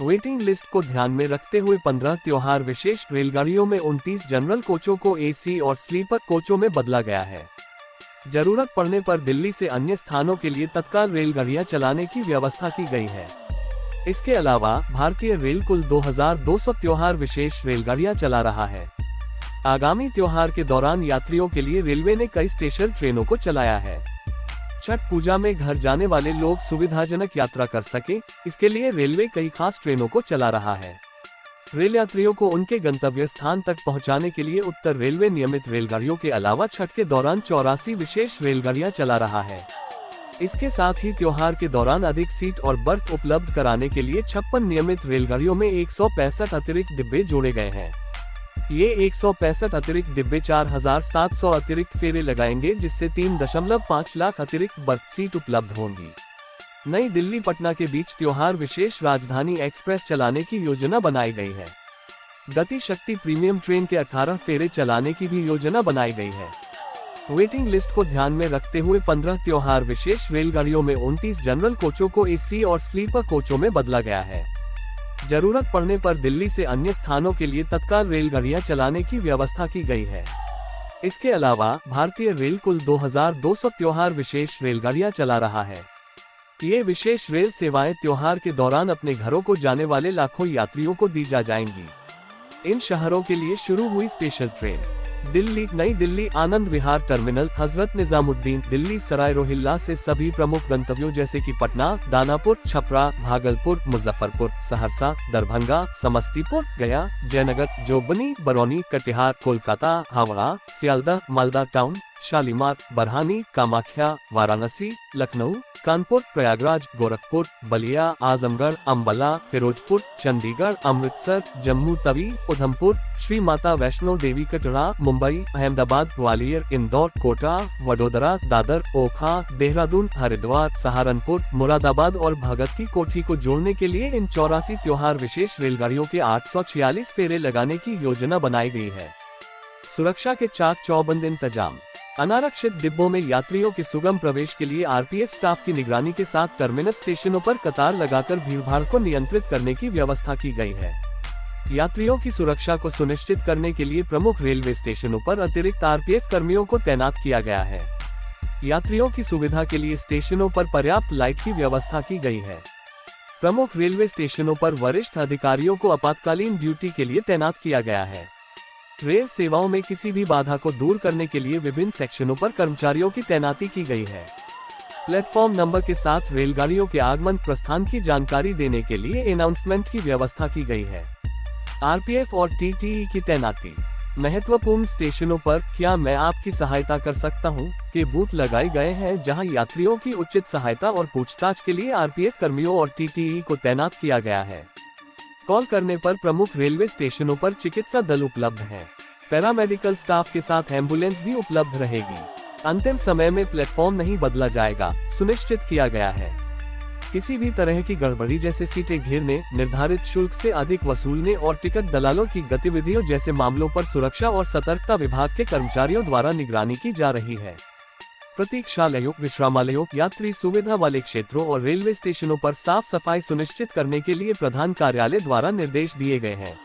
Waiting list को ध्यान में रखते हुए 15 त्योहार विशेष रेलगाड़ियों में 29 जनरल कोचों को एसी और स्लीपर कोचों में बदला गया है। जरूरत पड़ने पर दिल्ली से अन्य स्थानों के लिए तत्काल रेलगाड़ियां चलाने की व्यवस्था की गई है। इसके अलावा भारतीय रेल कुल 2200 त्योहार विशेष रेलगाड़ियां चला रहा है। आगामी त्योहार के दौरान यात्रियों के लिए रेलवे ने कई स्पेशल ट्रेनों को चलाया है। छठ पूजा में घर जाने वाले लोग सुविधाजनक यात्रा कर सके, इसके लिए रेलवे कई खास ट्रेनों को चला रहा है। रेल यात्रियों को उनके गंतव्य स्थान तक पहुंचाने के लिए उत्तर रेलवे नियमित रेलगाड़ियों के अलावा छठ के दौरान 84 विशेष रेलगाड़ियां चला रहा है। इसके साथ ही त्योहार के दौरान अधिक सीट और बर्थ उपलब्ध कराने के लिए 56 नियमित रेलगाड़ियों में 165 अतिरिक्त डिब्बे जोड़े गए हैं। ये 165 अतिरिक्त डिब्बे 4700 अतिरिक्त फेरे लगाएंगे, जिससे 3.5 लाख अतिरिक्त बर्थ सीट उपलब्ध होंगी। नई दिल्ली पटना के बीच त्योहार विशेष राजधानी एक्सप्रेस चलाने की योजना बनाई गई है। गति शक्ति प्रीमियम ट्रेन के 18 फेरे चलाने की भी योजना बनाई गई है। वेटिंग लिस्ट को ध्यान में रखते हुए 15 त्योहार विशेष रेलगाड़ियों में 29 जनरल कोचों को एसी और स्लीपर कोचों में बदला गया है। जरूरत पड़ने पर दिल्ली से अन्य स्थानों के लिए तत्काल रेलगाड़ियां चलाने की व्यवस्था की गई है। इसके अलावा भारतीय रेल कुल 2200 त्योहार विशेष रेलगाड़ियां चला रहा है। ये विशेष रेल सेवाएं त्योहार के दौरान अपने घरों को जाने वाले लाखों यात्रियों को दी जाएंगी। इन शहरों के लिए शुरू हुई स्पेशल ट्रेन दिल्ली नई दिल्ली आनंद विहार टर्मिनल, हजरत निजामुद्दीन, दिल्ली सराय रोहिल्ला से सभी प्रमुख गंतव्यों जैसे कि पटना, दानापुर, छपरा, भागलपुर, मुजफ्फरपुर, सहरसा, दरभंगा, समस्तीपुर, गया, जयनगर, जोबनी, बरौनी, कटिहार, कोलकाता, हावड़ा, सियालदह, मालदा टाउन, शालीमार, बरहानी, कामाख्या, वाराणसी, लखनऊ, कानपुर, प्रयागराज, गोरखपुर, बलिया, आजमगढ़, अंबाला, फिरोजपुर, चंडीगढ़, अमृतसर, जम्मू तवी, उधमपुर, श्री माता वैष्णो देवी कटरा, मुंबई, अहमदाबाद, ग्वालियर, इंदौर, कोटा, वडोदरा, दादर, ओखा, देहरादून, हरिद्वार, सहारनपुर, मुरादाबाद और भगत की कोठी को जोड़ने के लिए इन 84 त्योहार विशेष रेलगाड़ियों के 846 फेरे लगाने की योजना बनाई गई है। सुरक्षा के चाक चौबंद इंतजाम। अनारक्षित डिब्बों में यात्रियों के सुगम प्रवेश के लिए आरपीएफ स्टाफ की निगरानी के साथ टर्मिनस स्टेशनों पर कतार लगाकर भीड़भाड़ को नियंत्रित करने की व्यवस्था की गई है। यात्रियों की सुरक्षा को सुनिश्चित करने के लिए प्रमुख रेलवे स्टेशनों पर अतिरिक्त आरपीएफ कर्मियों को तैनात किया गया है। यात्रियों की सुविधा के लिए स्टेशनों पर पर्याप्त लाइट की व्यवस्था की गई है। प्रमुख रेलवे स्टेशनों पर वरिष्ठ अधिकारियों को आपातकालीन ड्यूटी के लिए तैनात किया गया है। रेल सेवाओं में किसी भी बाधा को दूर करने के लिए विभिन्न सेक्शनों पर कर्मचारियों की तैनाती की गई है। प्लेटफॉर्म नंबर के साथ रेलगाड़ियों के आगमन प्रस्थान की जानकारी देने के लिए अनाउंसमेंट की व्यवस्था की गई है। आरपीएफ और टीटीई की तैनाती। महत्वपूर्ण स्टेशनों पर क्या मैं आपकी सहायता कर सकता हूं? के बूथ लगाए गए हैं, जहां यात्रियों की उचित सहायता और पूछताछ के लिए आरपीएफ कर्मियों और टीटीई को तैनात किया गया है। कॉल करने पर प्रमुख रेलवे स्टेशनों पर चिकित्सा दल उपलब्ध हैं। पैरामेडिकल स्टाफ के साथ एम्बुलेंस भी उपलब्ध रहेगी। अंतिम समय में प्लेटफॉर्म नहीं बदला जाएगा, सुनिश्चित किया गया है। किसी भी तरह की गड़बड़ी जैसे सीटें घेरने, निर्धारित शुल्क से अधिक वसूलने और टिकट दलालों की गतिविधियों जैसे मामलों पर सुरक्षा और सतर्कता विभाग के कर्मचारियों द्वारा निगरानी की जा रही है। प्रतीक्षालयों, विश्रामालयों, यात्री सुविधा वाले क्षेत्रों और रेलवे स्टेशनों पर साफ सफाई सुनिश्चित करने के लिए प्रधान कार्यालय द्वारा निर्देश दिए गए हैं।